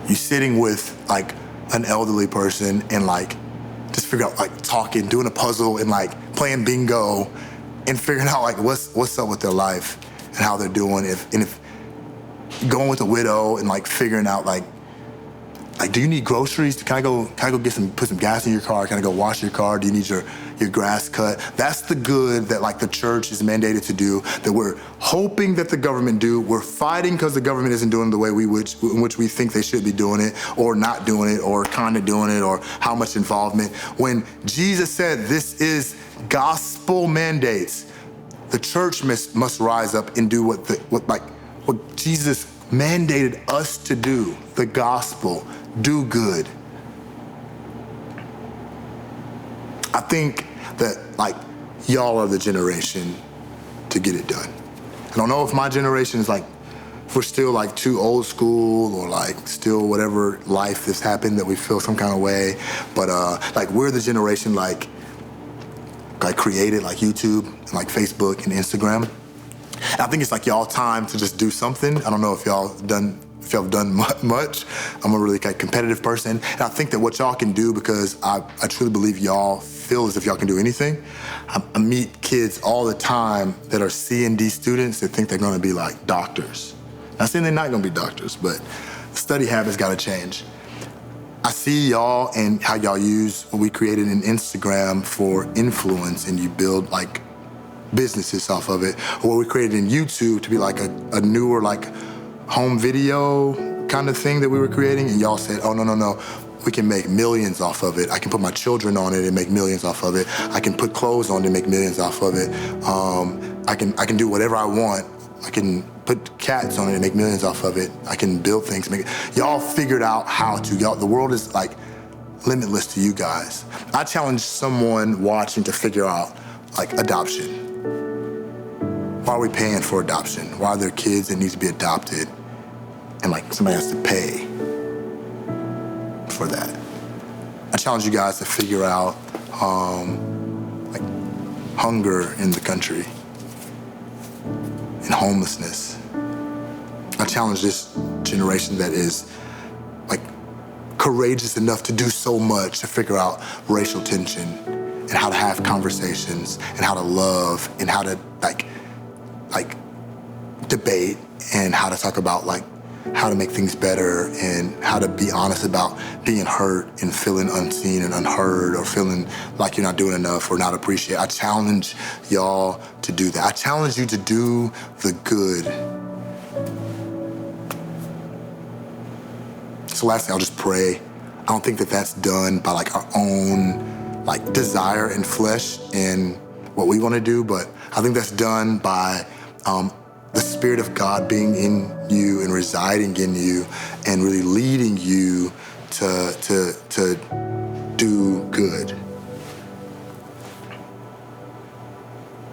You sitting with like an elderly person and like just figure out like talking, doing a puzzle and like playing bingo and figuring out like what's up with their life and how they're doing. If going with a widow and like figuring out like do you need groceries? Can I go put some gas in your car? Can I go wash your car? Do you need your grass cut? That's the good that like the church is mandated to do, that we're hoping that the government do. We're fighting because the government isn't doing it the way in which we think they should be doing it, or not doing it, or kind of doing it, or how much involvement. When Jesus said this is gospel mandates, the church must rise up and do what Jesus mandated us to do, the gospel. Do good. I think that like y'all are the generation to get it done. I don't know if my generation is like, if we're still like too old school or like still whatever life has happened that we feel some kind of way, but like we're the generation like created like YouTube and like Facebook and Instagram. And I think it's like y'all time to just do something. I don't know if y'all have done much. I'm a really competitive person. And I think that what y'all can do, because I truly believe y'all feel as if y'all can do anything. I meet kids all the time that are C&D students that think they're gonna be like doctors. Not saying they're not gonna be doctors, but study habits gotta change. I see y'all and how y'all use what we created in Instagram for influence, and you build like businesses off of it, or what we created in YouTube to be like a newer like home video kind of thing that we were creating, and y'all said, oh, no, we can make millions off of it. I can put my children on it and make millions off of it. I can put clothes on it and make millions off of it. I can do whatever I want. I can put cats on it and make millions off of it. I can build things. Y'all figured out how to. The world is like limitless to you guys. I challenge someone watching to figure out like adoption. Why are we paying for adoption? Why are there kids that need to be adopted and like somebody has to pay for that? I challenge you guys to figure out like hunger in the country and homelessness. I challenge this generation that is like courageous enough to do so much to figure out racial tension and how to have conversations and how to love and how to like debate and how to talk about like how to make things better and how to be honest about being hurt and feeling unseen and unheard or feeling like you're not doing enough or not appreciated. I challenge y'all to do that. I challenge you to do the good. So lastly, I'll just pray. I don't think that that's done by like our own like desire and flesh and what we want to do, but I think that's done by the Spirit of God being in you and residing in you and really leading you to do good.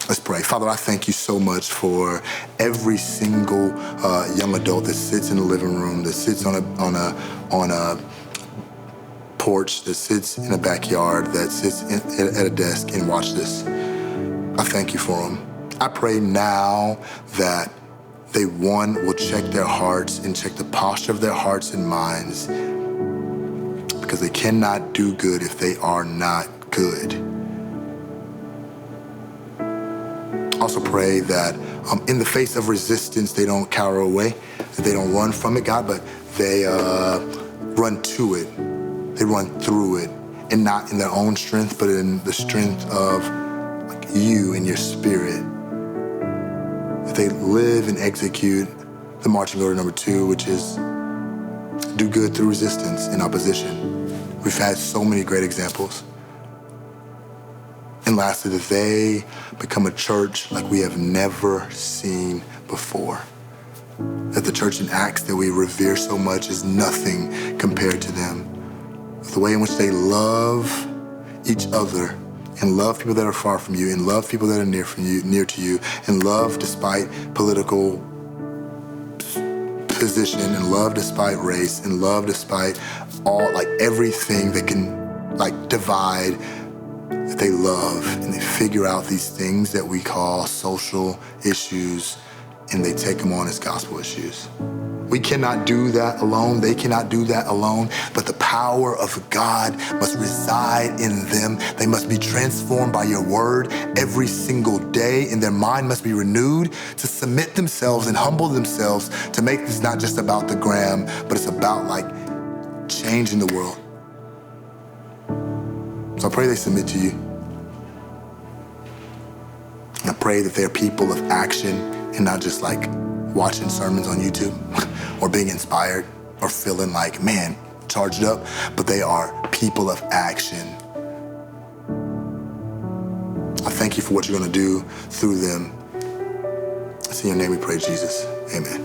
Let's pray. Father, I thank you so much for every single young adult that sits in the living room, that sits on a porch, that sits in a backyard, that sits at a desk and watch this. I thank you for them. I pray now that they, one, will check their hearts and check the posture of their hearts and minds, because they cannot do good if they are not good. Also pray that in the face of resistance, they don't cower away, that they don't run from it, God, but they run to it. They run through it, and not in their own strength, but in the strength of you and your Spirit. That they live and execute the marching order number 2, which is do good through resistance and opposition. We've had so many great examples. And lastly, that they become a church like we have never seen before. That the church in Acts that we revere so much is nothing compared to them. The way in which they love each other and love people that are far from you and love people that are near to you, and love despite political position, and love despite race, and love despite all, like everything that can like divide, that they love, and they figure out these things that we call social issues, and they take them on as gospel issues. We cannot do that alone. They cannot do that alone. But the power of God must reside in them. They must be transformed by your word every single day, and their mind must be renewed to submit themselves and humble themselves to make this not just about the gram, but it's about like changing the world. So I pray they submit to you. And I pray that they're people of action and not just like watching sermons on YouTube or being inspired or feeling like, man, charged up, but they are people of action. I thank you for what you're gonna do through them. It's in your name we pray, Jesus. Amen.